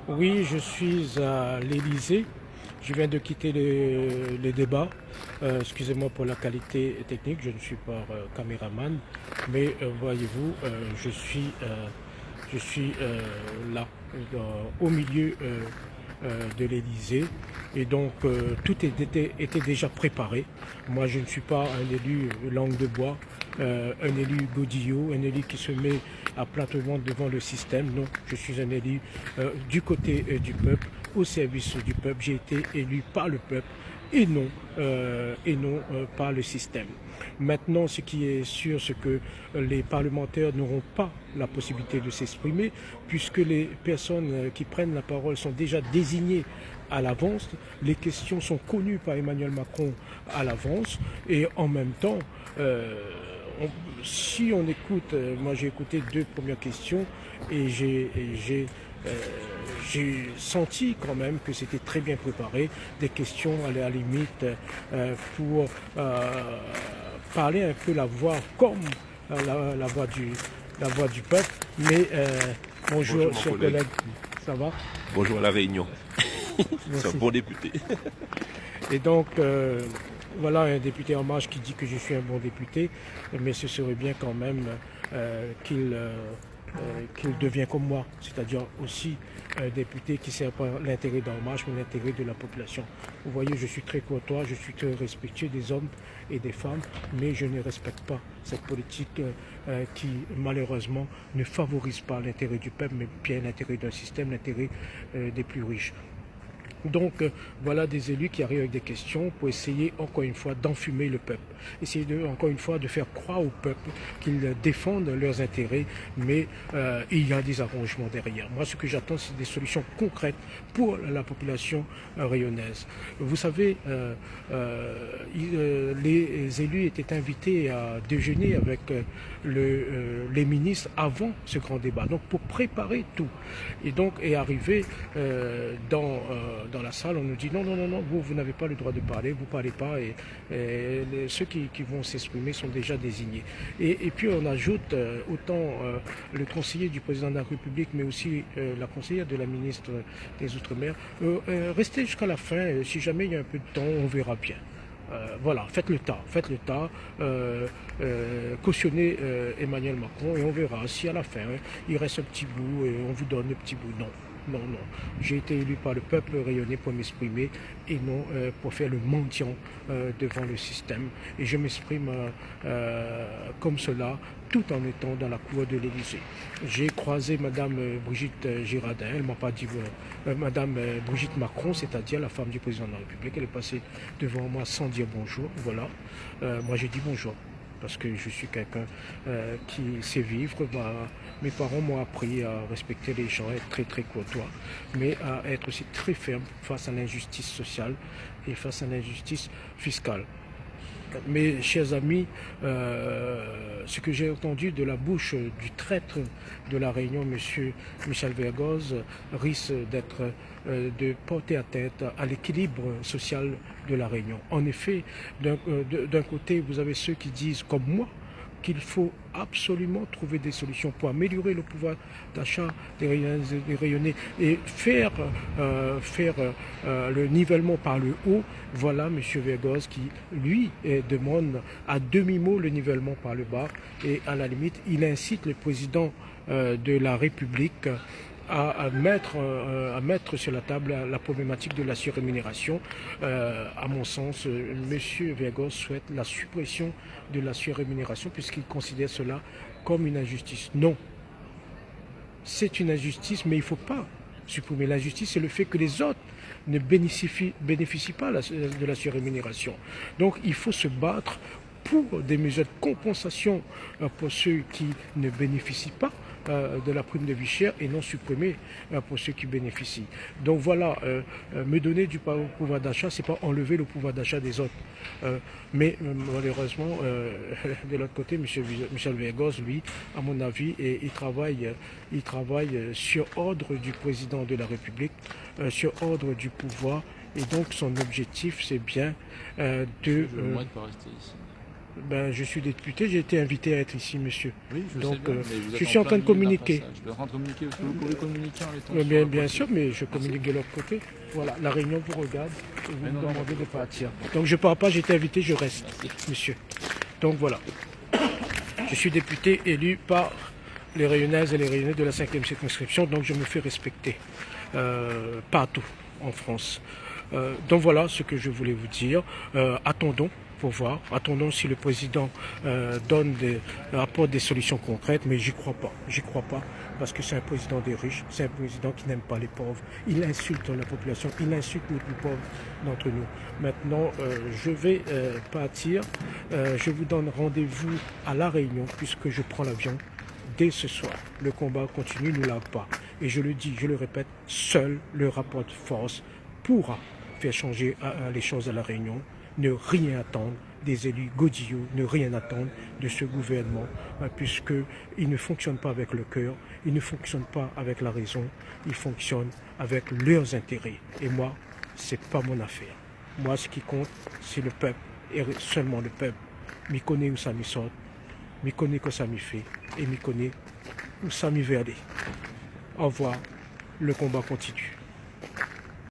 Oui, je suis à l'Élysée. Je viens de quitter les débats. Excusez-moi pour la qualité technique, je ne suis pas caméraman, mais voyez-vous, je suis là, au milieu de l'Élysée. Et donc, était déjà préparé. Moi, je ne suis pas un élu langue de bois, un élu godillot, un élu qui se met à plate ventre devant le système. Non, je suis un élu du côté du peuple, au service du peuple. J'ai été élu par le peuple et non par le système. Maintenant, ce qui est sûr, c'est que les parlementaires n'auront pas la possibilité de s'exprimer puisque les personnes qui prennent la parole sont déjà désignées à l'avance. Les questions sont connues par Emmanuel Macron à l'avance et en même temps, si on écoute, moi j'ai écouté deux premières questions et euh, j'ai senti quand même que c'était très bien préparé, des questions à la limite pour parler un peu la voix comme la voix du peuple. Mais Bonjour bonjour mon chers collègue. collègues, ça va? Bonjour à la Réunion. C'est un Merci. bon député. Et donc, voilà un député en marche qui dit que je suis un bon député, mais ce serait bien quand même qu'il devienne comme moi, c'est-à-dire aussi un député qui ne sert pas l'intérêt d'En Marche, mais l'intérêt de la population. Vous voyez, je suis très courtois, je suis très respectueux des hommes et des femmes, mais je ne respecte pas cette politique qui, malheureusement, ne favorise pas l'intérêt du peuple, mais bien l'intérêt d'un système, l'intérêt des plus riches. Donc voilà des élus qui arrivent avec des questions pour essayer encore une fois d'enfumer le peuple. Essayer encore une fois de faire croire au peuple qu'ils défendent leurs intérêts, mais il y a des arrangements derrière. Moi ce que j'attends c'est des solutions concrètes pour la population rayonnaise. Vous savez, les élus étaient invités à déjeuner avec les ministres avant ce grand débat. Donc pour préparer tout. Et donc est arrivé dans la salle, on nous dit non, non, non, non, vous n'avez pas le droit de parler, vous ne parlez pas et ceux qui vont s'exprimer sont déjà désignés. Et puis on ajoute autant le conseiller du président de la République, mais aussi la conseillère de la ministre des Outre-mer, restez jusqu'à la fin, si jamais il y a un peu de temps, on verra bien. Voilà, faites le tas, cautionnez Emmanuel Macron et on verra si à la fin il reste un petit bout et on vous donne le petit bout. Non, non, non. J'ai été élu par le peuple rayonné pour m'exprimer et non pour faire le mendiant devant le système. Et je m'exprime comme cela tout en étant dans la cour de l'Élysée. J'ai croisé Madame Brigitte Girardin, elle ne m'a pas dit Madame Brigitte Macron, c'est-à-dire la femme du président de la République. Elle est passée devant moi sans dire bonjour. Voilà. Moi j'ai dit bonjour parce que je suis quelqu'un qui sait vivre. Mes parents m'ont appris à respecter les gens, à être très très courtois, mais à être aussi très ferme face à l'injustice sociale et face à l'injustice fiscale. Mes chers amis, ce que j'ai entendu de la bouche du traître de la Réunion, M. Michel Vergoz, risque de porter atteinte à l'équilibre social de la Réunion. En effet, d'un côté, vous avez ceux qui disent, comme moi, qu'il faut absolument trouver des solutions pour améliorer le pouvoir d'achat des rayonnés et faire le nivellement par le haut. Voilà M. Vergoz qui, lui, demande à demi-mot le nivellement par le bas et à la limite, il incite le président de la République à mettre sur la table la problématique de la surrémunération. À mon sens, M. Vergoz souhaite la suppression de la surrémunération puisqu'il considère cela comme une injustice. Non, c'est une injustice, mais il ne faut pas supprimer l'injustice, c'est le fait que les autres ne bénéficient pas de la surrémunération. Donc il faut se battre pour des mesures de compensation pour ceux qui ne bénéficient pas de la prime de vie chère et non supprimer pour ceux qui bénéficient. Donc voilà, me donner du pouvoir d'achat, c'est pas enlever le pouvoir d'achat des autres. Mais malheureusement, de l'autre côté, Michel Vergoz, lui, à mon avis, il travaille sur ordre du président de la République, sur ordre du pouvoir. Et donc son objectif, c'est bien Je veux moins de pas rester ici. Ben, je suis député, j'ai été invité à être ici, monsieur. Oui, je Donc, sais bien, mais vous êtes je suis en train de plein milieu d'un communiquer. passage. Vous êtes en train de communiquer, est-ce que vous pouvez communiquer en étant sur Bien, la bien voiture? sûr, mais je communique de l'autre côté. Voilà, la réunion vous regarde et vous Mais me non, demandez de partir. Donc je ne pars pas, j'ai été invité, je reste, Merci. monsieur. Donc voilà. Je suis député élu par les Rayonnaises et les Rayonnais de la 5e circonscription, donc je me fais respecter partout en France. Donc voilà ce que je voulais vous dire. Attendons pour voir. Attendons si le président apporte des solutions concrètes, mais j'y crois pas. J'y crois pas parce que c'est un président des riches, c'est un président qui n'aime pas les pauvres. Il insulte la population, il insulte les plus pauvres d'entre nous. Maintenant, je vais partir. Je vous donne rendez-vous à La Réunion puisque je prends l'avion dès ce soir. Le combat continue, ne lâche pas. Et je le dis, je le répète, seul le rapport de force pourra faire changer les choses à La Réunion. Ne rien attendre des élus godillots, ne rien attendre de ce gouvernement, puisqu'il ne fonctionne pas avec le cœur, il ne fonctionne pas avec la raison, il fonctionne avec leurs intérêts. Et moi, c'est pas mon affaire. Moi, ce qui compte, c'est le peuple, et seulement le peuple. M'y connaît où ça m'y sort, m'y connaît que ça m'y fait, et m'y connaît où ça m'y va aller. Au revoir, le combat continue.